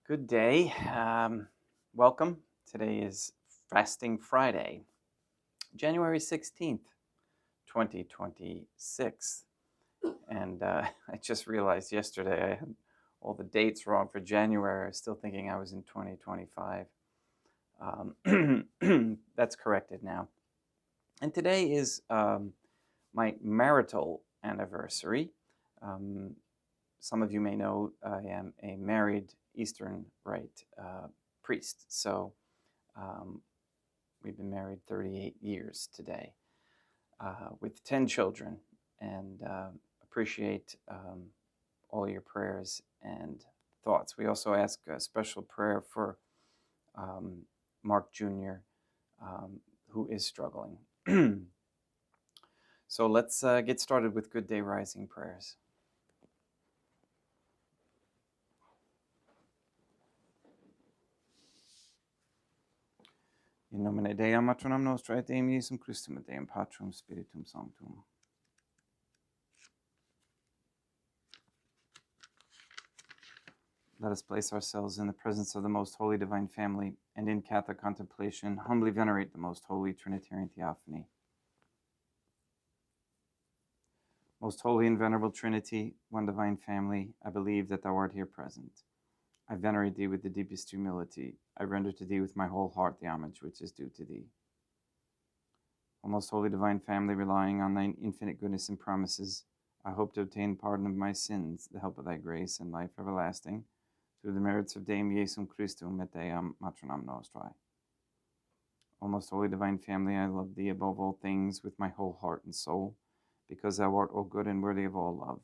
Good day. Welcome. Today is Fasting Friday, January 16th, 2026. And I just realized yesterday I had all the dates wrong for January. I was still thinking I was in 2025. That's corrected now. And today is my marital anniversary. Some of you may know I am a married Eastern Rite priest. So we've been married 38 years today with 10 children, and appreciate all your prayers and thoughts. We also ask a special prayer for Mark Jr., who is struggling. So let's get started with Good Day Rising prayers. In nomine Dei, matronam nostra, et Deum Iesum Christum, et Deum Patrum Spiritum Sanctum. Let us place ourselves in the presence of the Most Holy Divine Family, and in Catholic contemplation humbly venerate the Most Holy Trinitarian Theophany. Most Holy and Venerable Trinity, one Divine Family, I believe that Thou art here present. I venerate Thee with the deepest humility. I render to Thee with my whole heart the homage which is due to Thee. O Most Holy Divine Family, relying on Thine infinite goodness and promises, I hope to obtain pardon of my sins, the help of Thy grace, and life everlasting, through the merits of Deum Iesum Christum et Deum Matronam Nostrae. O Most Holy Divine Family, I love Thee above all things with my whole heart and soul, because Thou art all good and worthy of all love.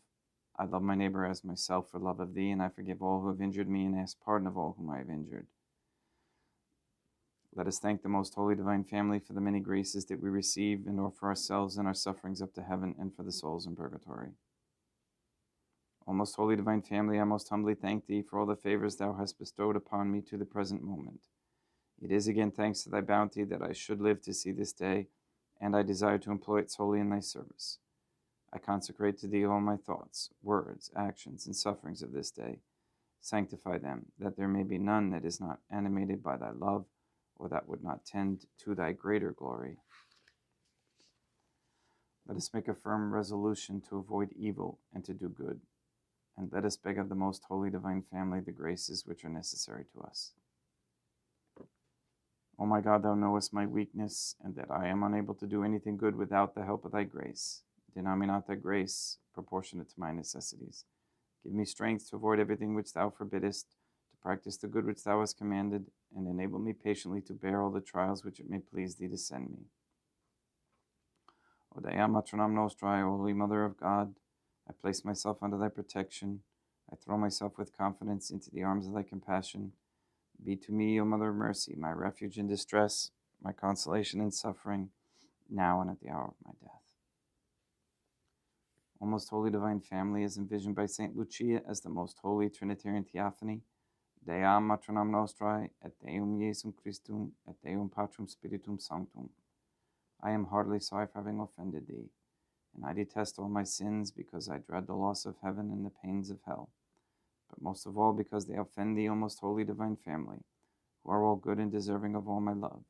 I love my neighbor as myself for love of Thee, and I forgive all who have injured me and ask pardon of all whom I have injured. Let us thank the Most Holy Divine Family for the many graces that we receive, and offer ourselves and our sufferings up to heaven and for the souls in purgatory. O Most Holy Divine Family, I most humbly thank Thee for all the favors Thou hast bestowed upon me to the present moment. It is again thanks to Thy bounty that I should live to see this day, and I desire to employ it solely in Thy service. I consecrate to Thee all my thoughts, words, actions, and sufferings of this day. Sanctify them, that there may be none that is not animated by Thy love, or that would not tend to Thy greater glory. Let us make a firm resolution to avoid evil and to do good, and let us beg of the Most Holy Divine Family the graces which are necessary to us. O my God, Thou knowest my weakness, and that I am unable to do anything good without the help of Thy grace. Deny me not Thy grace, proportionate to my necessities. Give me strength to avoid everything which Thou forbiddest, to practice the good which Thou hast commanded, and enable me patiently to bear all the trials which it may please Thee to send me. O Dea Matronam Nostrae, O Holy Mother of God, I place myself under Thy protection. I throw myself with confidence into the arms of Thy compassion. Be to me, O Mother of Mercy, my refuge in distress, my consolation in suffering, now and at the hour of my death. O Most Holy Divine Family, as envisioned by St. Lucia as the Most Holy Trinitarian Theophany, Dea Matronam Nostrae, et Deum Iesum Christum, et Deum Patrum Spiritum Sanctum. I am heartily sorry for having offended Thee, and I detest all my sins, because I dread the loss of heaven and the pains of hell, but most of all because they offend Thee, O Most Holy Divine Family, who are all good and deserving of all my love.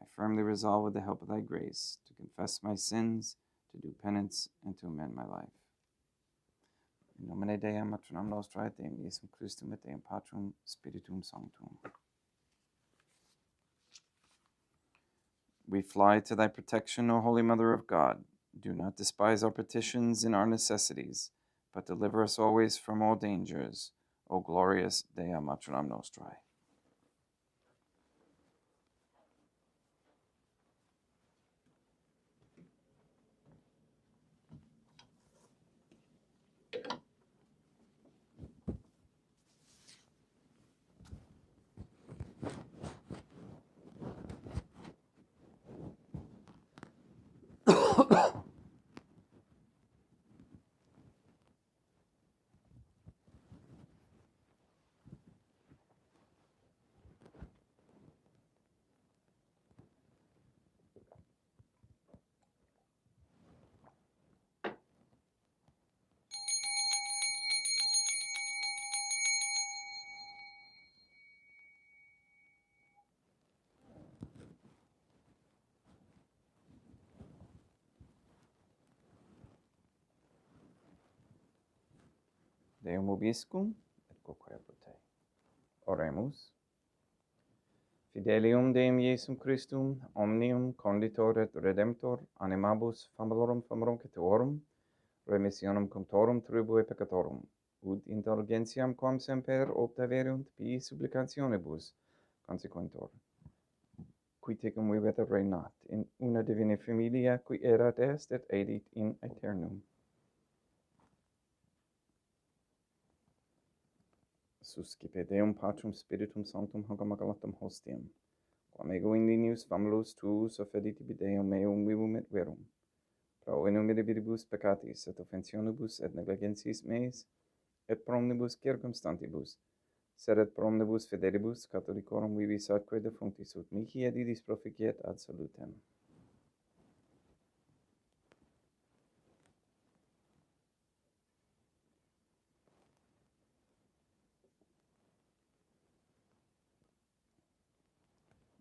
I firmly resolve, with the help of Thy grace, to confess my sins, to do penance, and to amend my life. In nomine Dei, Matronam Nostrae, et Deum Iesum Christum, et Deum Patrum Spiritum Sanctum. We fly to Thy protection, O Holy Mother of God. Do not despise our petitions in our necessities, but deliver us always from all dangers, O glorious Dea Matronam Nostrae. Deum vobiscum, et quoque apud te. Oremus. Fidelium Deum Iesum Christum, omnium conditor et redemptor, animabus famulorum cetorum, remissionum cunctorum tribue peccatorum, ut indulgentiam quam semper opta verunt pii supplicationibus consequentor, qui tecum vivet et regnat in una divina familia qui erat est et edit in aeternum. Suscipe Deum Patrum Spiritum Sanctum hoc amalgamatum hostiam, quam ego indinius famulus tuus offeditibi Deum meum vivum et verum, pro enumerabilibus peccatis et offensionibus et negligentiis meis, et pro omnibus circumstantibus, sed et pro omnibus fidelibus catholicorum vivis atque defunctis ut mihi et idis proficiet ad salutem.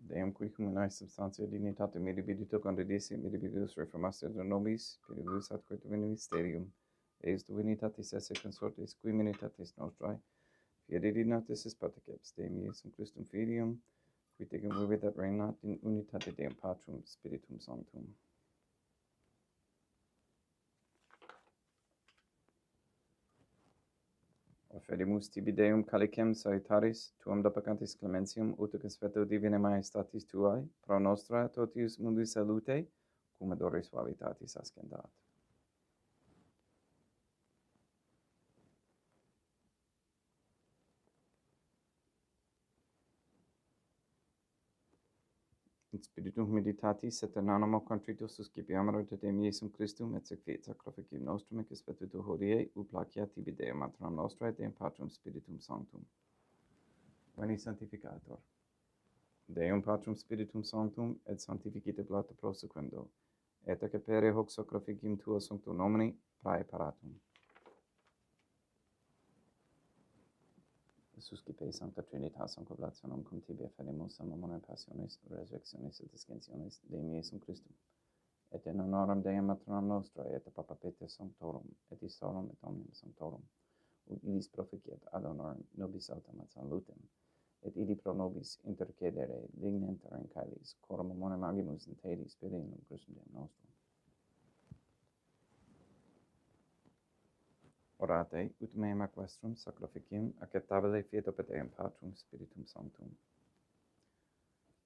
Deum qui comunae substantia dignitate mirabilito condidisi mirabilis reformaster de nobis, piribus atque divino mysterium, eis divinitatis esse consortis qui minitatis nostrae, fidelitatis is paticeps Deum Iesum Christum Filium, qui tecum vivit et regnat in unitate Deum Patrum Spiritum Sanctum. Offedimus tibi Deum calicem salutaris, tuam depecantis clementium, uticus veto divinae majestatis tuae, pro nostra totius mundi salute, cum odore suavitatis ascendat. In spiritum humilitatis et in animo contritus suscipiamur te Deum Iesum Christum et sacrificium sacrificium nostrum et vetuto hodie, ut placeat tibi Deum maternam nostra et Deum Patrum Spiritum Sanctum. Veni Sanctificator. Deum Patrum Spiritum Sanctum et sanctificite plata prosequendo, et ac apere hoc sacrificium tua sancto nomini praeparatum. Suscipe Sancta Trinitas concolationem cum tibi ferimus amore passionis resurrectionis et ascensionis Deum Iesum Christum, et in honoram Deum maternam nostra et Papa Peter Sanctorum et Isorum et omnium Sanctorum, ut idis proficiat ad honorem nobis autem ad salutem, et idi pro nobis intercedere dignenter in caelis, coram amore magimus in te Spiritum Christum Deum nostrum. Orate, ut meam ac vestrum sacrificium acceptabile fiat opet Deum Patrum Spiritum Sanctum.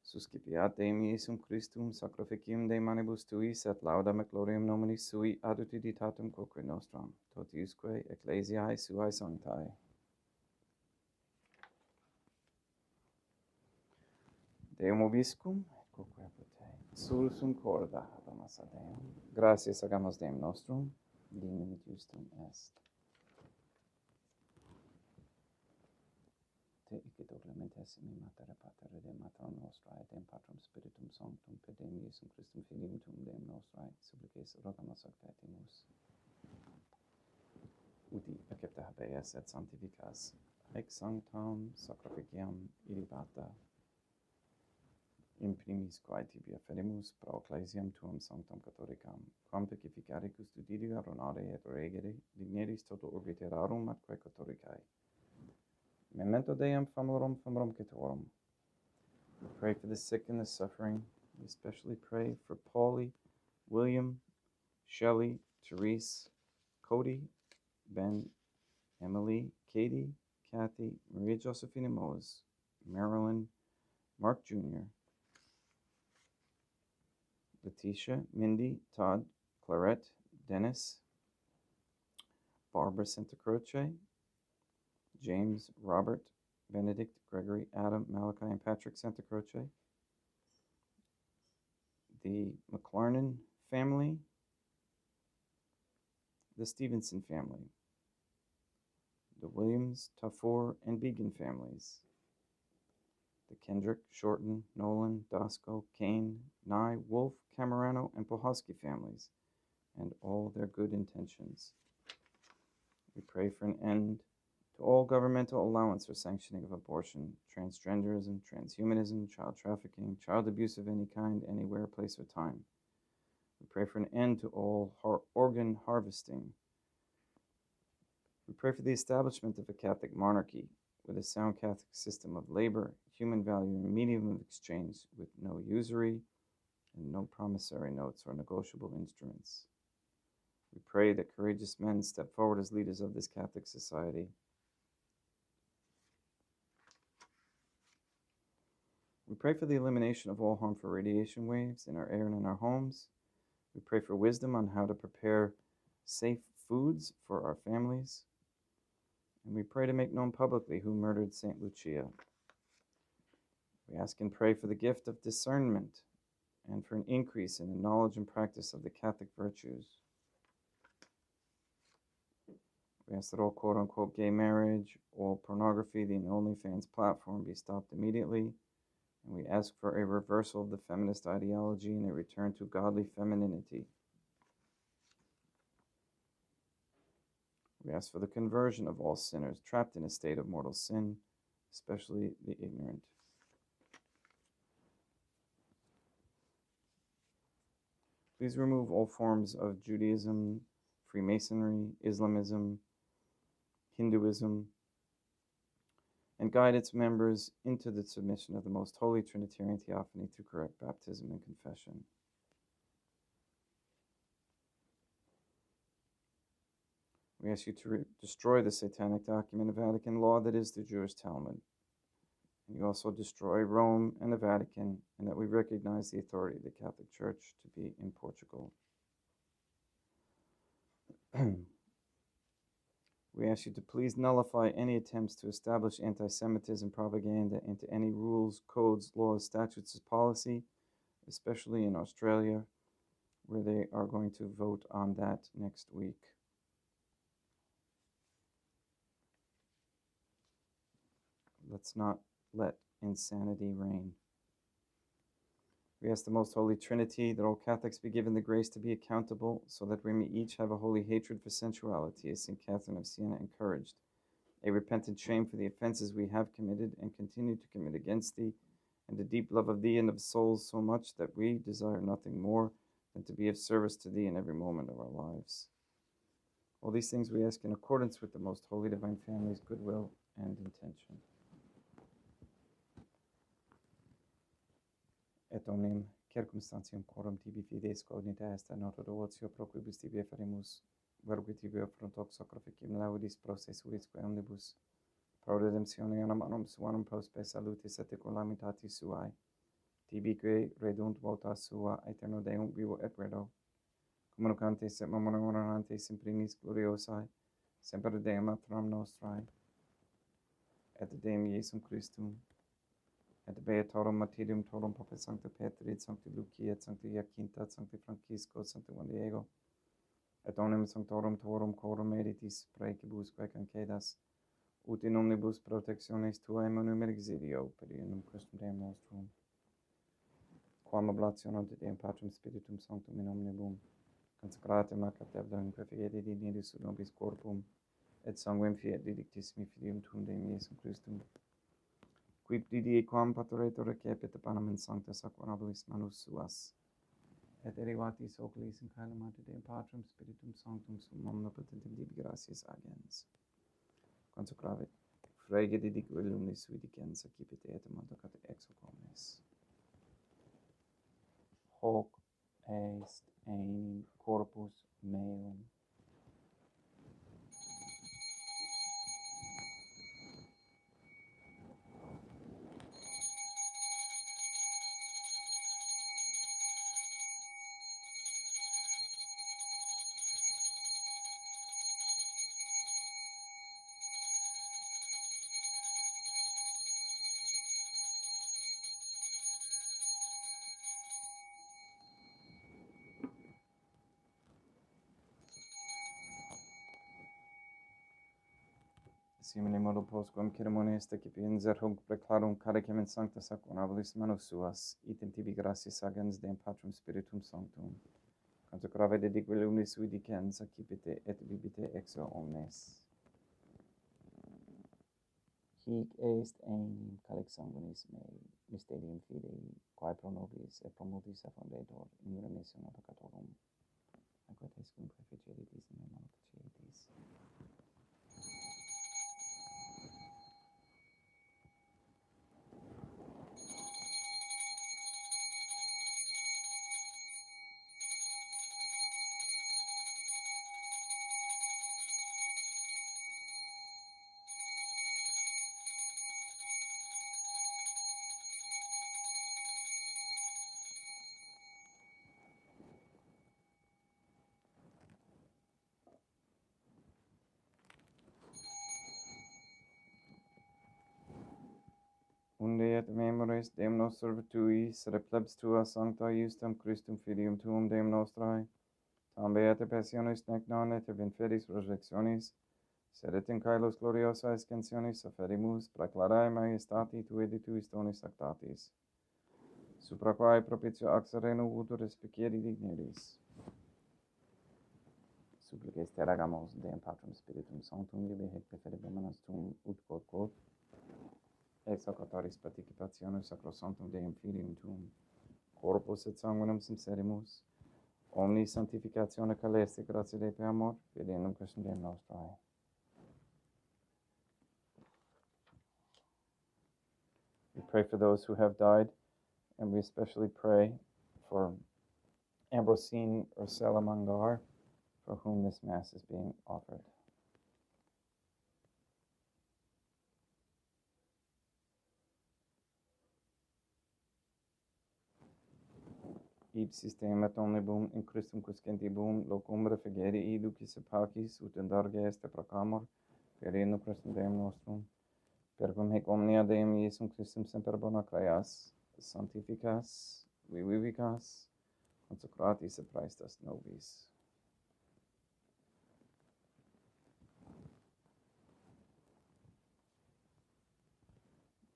Suscipiat Deum Iesum Christum sacrificium de manibus tuis et laudam et gloriam nominis sui ad utilitatem quoque nostram, totiusque ecclesiae suae sanctae. Deum vobiscum, et quoque apud te. Sursum corda habemus ad Deum. Gratias agamus Deum nostrum, dignum et justum est. Te icito clementissimi mater pater Deum maternam nostrae, Deum Patrum Spiritum Sanctum, per Deum Iesum Christum Filium tuum Deum nostrae, supplices rogamus ac petimus. Uti accepta habeas et sanctificas, haec sanctam sacrificiam ilibata, in primis quae tibi offedimus pro ecclesiam tuam sanctam catholicam, quam pacificare custodidia ronare et regere, digneris toto urbi terrarum atque catholicae. Memento Deum famulorum cetorum. We pray for the sick and the suffering. We especially pray for Paulie, William, Shelley, Therese, Cody, Ben, Emily, Katie, Kathy, Maria Josephina Mose, Marilyn, Mark Jr., Letitia, Mindy, Todd, Clarette, Dennis, Barbara Santa Croce, James, Robert, Benedict, Gregory, Adam, Malachi, and Patrick Santa Croce, the McLarnon family, the Stevenson family, the Williams, Tafur, and Began families, the Kendrick, Shorten, Nolan, Dosco, Kane, Nye, Wolf, Camerano, and Pohosky families, and all their good intentions. We pray for an end to all governmental allowance or sanctioning of abortion, transgenderism, transhumanism, child trafficking, child abuse of any kind, anywhere, place, or time. We pray for an end to all organ harvesting. We pray for the establishment of a Catholic monarchy with a sound Catholic system of labor, human value, and medium of exchange with no usury and no promissory notes or negotiable instruments. We pray that courageous men step forward as leaders of this Catholic society. We pray for the elimination of all harmful radiation waves in our air and in our homes. We pray for wisdom on how to prepare safe foods for our families. And we pray to make known publicly who murdered St. Lucia. We ask and pray for the gift of discernment and for an increase in the knowledge and practice of the Catholic virtues. We ask that all quote-unquote gay marriage, all pornography, the OnlyFans platform be stopped immediately. And we ask for a reversal of the feminist ideology and a return to godly femininity. We ask for the conversion of all sinners trapped in a state of mortal sin, especially the ignorant. Please remove all forms of Judaism, Freemasonry, Islamism, Hinduism, and guide its members into the submission of the Most Holy Trinitarian Theophany through correct baptism and confession. We ask you to destroy the satanic document of Vatican law that is the Jewish Talmud. And you also destroy Rome and the Vatican, and that we recognize the authority of the Catholic Church to be in Portugal. We ask you to please nullify any attempts to establish anti-Semitism propaganda into any rules, codes, laws, statutes, or policy, especially in Australia, where they are going to vote on that next week. Let's not let insanity reign. We ask the Most Holy Trinity that all Catholics be given the grace to be accountable, so that we may each have a holy hatred for sensuality, as St. Catherine of Siena encouraged, a repentant shame for the offenses we have committed and continue to commit against thee, and a deep love of thee and of souls so much that we desire nothing more than to be of service to thee in every moment of our lives. All these things we ask in accordance with the Most Holy Divine Family's goodwill and intention. Et omnem circumstantium quorum tibi fides cognita est nota devotio pro quibus tibi ferimus, verbi tibi affrontox sacrificium laudis pro se suis quae omnibus, pro redemptione anam anum suanum prospe salutis et calamitatis suae, tibi que redunt vota sua aeterno Deum vivo et redo, communicantes et memorantes in primis gloriosae, semper Deum atram nostrae, et Deum Iesum Christum, et beatorum martyrium torum Papa Sancto Petri, et Sancti Lucia, et Sancti Jacinta, et Sancti Francisco, Sancti Juan Diego, et omnem sanctorum torum quorum meditis praecibus quae concedas, ut in omnibus protectiones tuae monum exilio, per unum Christum Deum nostrum, quam oblationem de Deum Patrum Spiritum Sanctum in omnibus, consecratem ac adeptum quae fieri dignidis ut nobis corpum, et sanguinem fiat didictissimi filium tuum Deum Iesum Christum, quib didie quam patoretur recepit panem in sancta sacramentis manus suas, et derivatis oculis in calamate Deum Patrum Spiritum Sanctum sum omnipotentem tibi gratias agens. Consecravit frege didique lumnis vidicens accipite et mandacat ex hoc omnes. Hoc est enim corpus meum. Simile modo postquam ceremonias decipienser hunc preclarum caricem in sancta sacramentis manus suas, item tibi gratias agens Deum Patrum Spiritum Sanctum, consecrave dedique lumnis vidicens accipite et bibite exo omnes. Hic est enim calix sanguinis mei, mysterium fidei, quae pro nobis et pro multis effundetur in remissione peccatorum, aquates cum preficeritis in me malacietis. Unde et memores Deum nostrum tuis, replebs tua sancta iustum Christum filium tuum Deum nostrae, tam beate passionis nec non et in fidis resurrectionis, sed et in caelos gloriosa ascensionis afferimus, praeclarae majestati tui de tuis donis actatis, supra quae propitio axere nubutur respiциeri digneris. Supplices te ragamos Deum Patrum Spiritum Sanctum, ibi hec preferibus tuum ut quod ex hoc autoris participationis sacrosanctum Deum Filium tuum, corpus et sanguinum sincerimus, omni sanctificatione calesti gratia Dei per amor, filium Christum Deum nostrae. We pray for those who have died, and we especially pray for Ambrosine Ursula Mangar, for whom this Mass is being offered. Ipsis Deum et omnibum in Christum quiscentibum locum refugere iducis et pacis ut indarge est proclamor per in Christum Deum nostrum, per cum hic omnia Deum Iesum Christum semper bona creas, sanctificas, vivicas, consecratis et praestas nobis.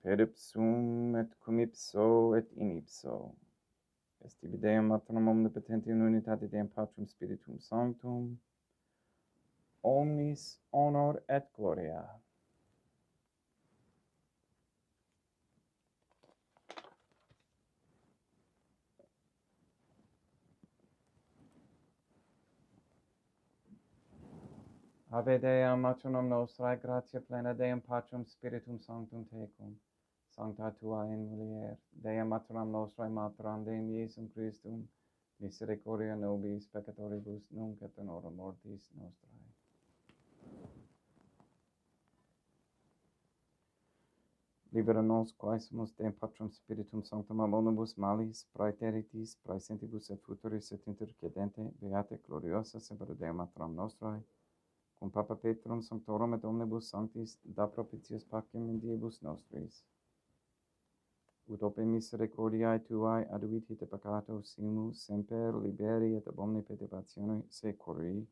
Per ipsum et cum ipso et in ipso, est ibi Deum Maternum omnipotenti in unitate Deum Patrum Spiritum Sanctum, omnis honor et gloria. Ave Deum maternum nostrae, gratia plena Deum Patrum Spiritum Sanctum tecum, sancta tua in mulier, Deum maternum nostrae materam Deum Iesum Christum, misericordia nobis peccatoribus nunc et in hora mortis nostrae. Libera nos quaesimus Deum Patrum Spiritum Sanctum ab omnibus malis, praeteritis, praesentibus et futuris et intercedente, beate gloriosa semper Deum maternum nostrae, cum Papa Petrum Sanctorum et omnibus sanctis, da propitius pacem in diebus nostris. Ut ope misericordiae tuae aduit hite peccato simus semper liberi et ab omni perturbatione securi.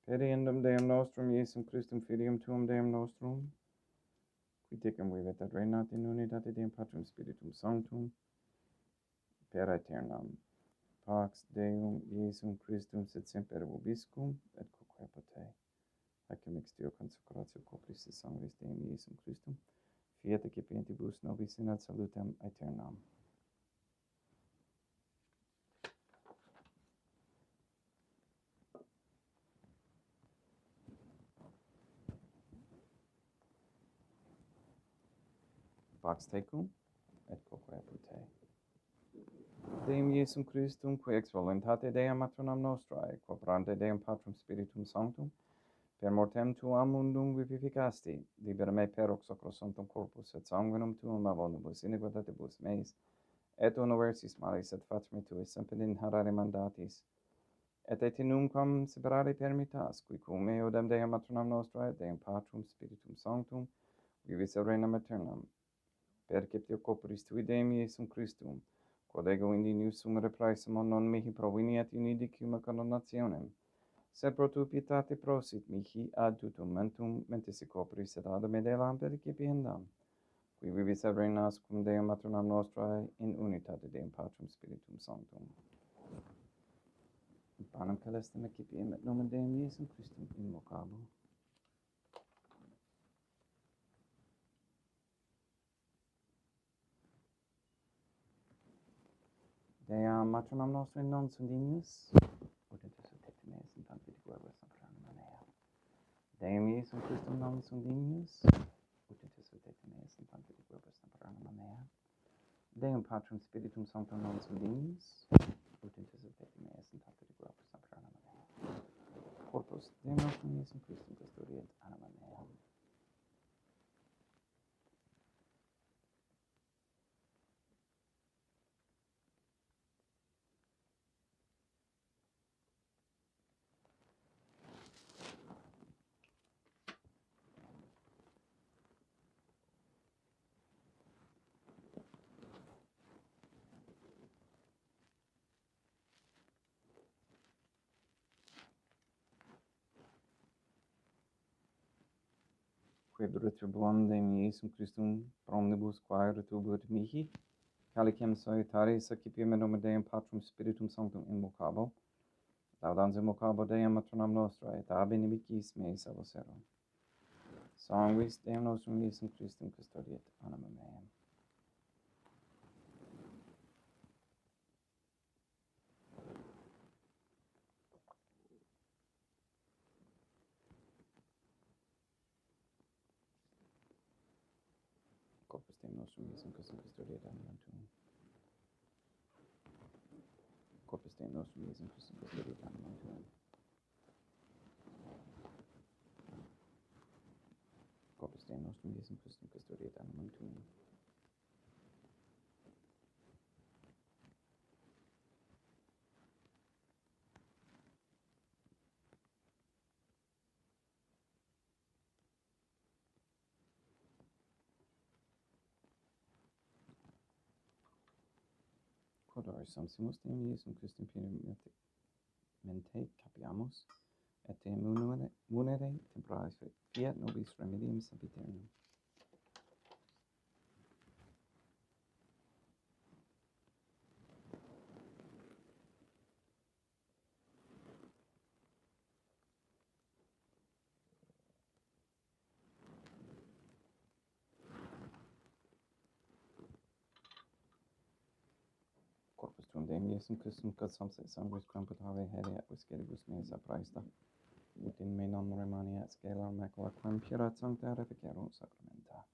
Per eundem Deum nostrum Iesum Christum Filium tuum Deum nostrum, qui tecum vivet et regnat in unitate Deum Patrum Spiritum Sanctum, per aeternam. Pax Deum Iesum Christum sed semper vobiscum et quoque pote. Hacem extio consecratio copris sanguis Deum Iesum Christum, fiat excipientibus nobis in ad salutem aeternam. Pax tecum et quoque pote. Deum Iesum Christum, qui ex voluntate Deum maternam nostrae, quoperante Deum Patrum Spiritum Sanctum, per mortem tuam mundum vivificasti, libera me per hoc sacrosanctum corpus et sanguinum tuum ab omnibus iniquitatibus meis, et universis malis et facme tui semper in harare mandatis, et nunquam separare permittas, qui cum eodem Deum maternam nostrae, Deum Patrum Spiritum Sanctum, vivis et regnam aeternam, perceptio corporis tui Deum Iesum Christum, quod ego indinius sumere praesimo non mihi proveniat in idicium coronationem, sed pro tu pietate prosit mihi ad tutum mentis corporis et ad medelam percipiendam, qui vivis et regnas cum Deum maternam nostrae in unitate Deum Patrum Spiritum Sanctum. Panem celestem excipiem et nomen Deum Iesum Christum invocabo. matronam nostri non sunt dignos, ut in tus et meas in tanti guerras sanctarum mea. Deum Iesum Christum non sunt dignos, ut in tus et meas in tanti guerras sanctarum mea. Deum Patrum Spiritum Sanctum non sunt dignos, ut in tus et meas in tanti guerras sanctarum mea. Corpus Deum nostrum Iesum Christum custodiet anima mea. Quid retribuam Deum Iesum Christum omnibus quae retribuit mihi, calicem salutare sacipium in nome Deum Patrum Spiritum Sanctum invocabo, laudans invocabo Deum matronam nostra, et ab inimicis meis avocero. Sanguis Deum nostrum Iesum Christum custodiet anima meam. Corpus Deum nostrum Iesum Christum custodiet anima tuum. Corpus Deum nostrum Iesum Christum custodiet anima tuum. Corpus Deum nostrum Iesum Christum custodiet anima tuum. Quod ora sumpsimus Deum Iesum Christum pene mente capiamus, et te munere temporalis fiat nobis remedium sempiternum. Corpus tuum Deum Iesum Christum consumpsit sanguis quam potave here et visceribus meis apraesta, ut in me non remaniat scela macula quam purat sancta reficerunt sacramenta.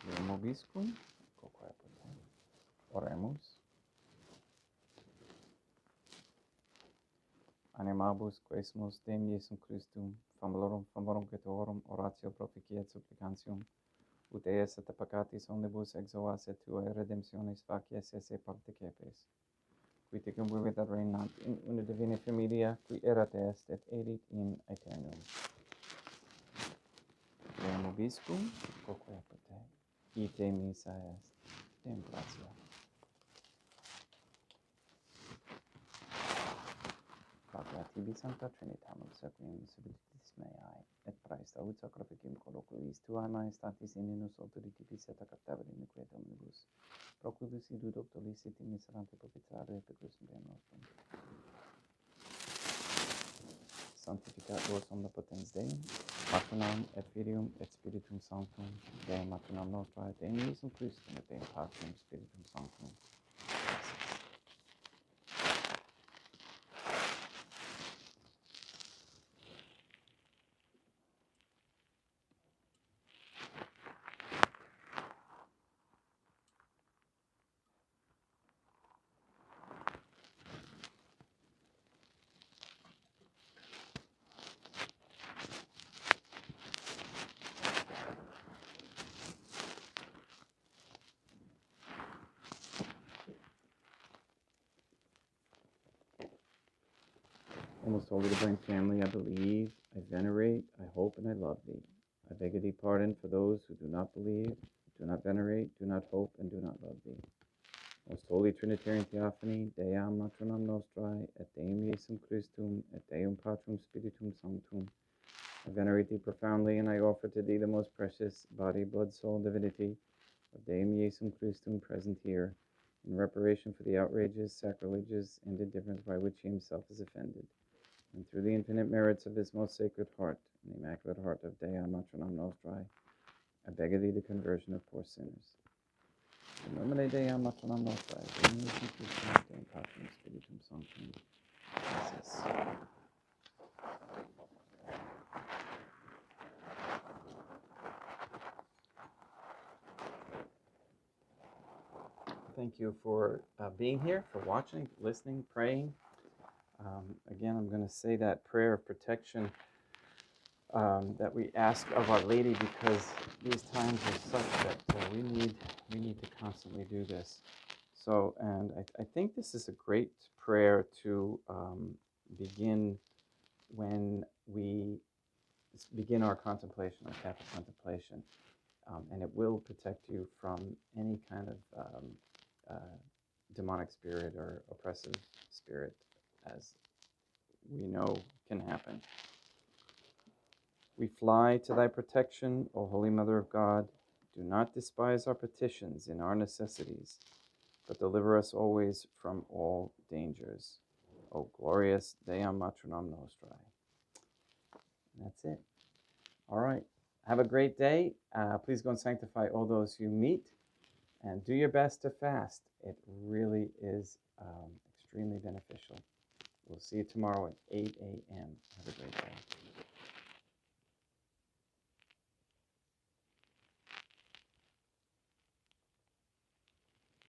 Deum vobiscum, quoque apud. Oremus. Animabus quesumus Deum Iesum Christum, famorum Creatorum, oratio proficiat supplicantium, ut eas et peccatis omnibus exoas et tuae redemptionis facies esse partecepes, qui tecum vivit et reinant in una divina familia, qui erat est et edit in aeternum. Deum Obiscum, quoque apud ite missa est. Deum gratia. Pater tibi sancta Trinitamum sequium subditis meae, et praesta ut sacrificium colloquiis tuae maestatis in minus authoritatis et captavit in nequietum omnibus, proquibus idud doctoliciti miserante propitiare pecusum Deum nostrum. Sanctificat vos omnipotens Deum, Patronam et Filium et Spiritum Sanctum, Deum maternam nostrae, Deum Iesum Christum et Deum Patrum Spiritum Sanctum. O most holy divine family, I believe, I venerate, I hope, and I love thee. I beg of thee pardon for those who do not believe, do not venerate, do not hope, and do not love thee. Most holy Trinitarian Theophany, Deam maternam nostrae, et Deum Iesum Christum, et Deum Patrum Spiritum Sanctum. I venerate thee profoundly, and I offer to thee the most precious body, blood, soul, and divinity of Deum Iesum Christum present here, in reparation for the outrages, sacrileges, and indifference by which he himself is offended. And through the infinite merits of his most sacred heart, and the immaculate heart of Dea Matronam Nostrae, I beg of thee the conversion of poor sinners. In nomine Dei Matronam Nostrae, Deum Iesum Christum, Deum Patrum Spiritum Sanctum. Jesus. Thank you for being here, for watching, listening, praying. Again, I'm going to say that prayer of protection that we ask of Our Lady, because these times are such that we need to constantly do this. So, and I think this is a great prayer to begin when we begin our contemplation, our Catholic contemplation, and it will protect you from any kind of demonic spirit or oppressive spirit, as we know can happen. We fly to thy protection, O Holy Mother of God. Do not despise our petitions in our necessities, but deliver us always from all dangers. O glorious Deam Matronam Nostrae. And that's it. All right. Have a great day. Please go and sanctify all those you meet, and do your best to fast. It really is extremely beneficial. We'll see you tomorrow at 8 a.m. Have a great day.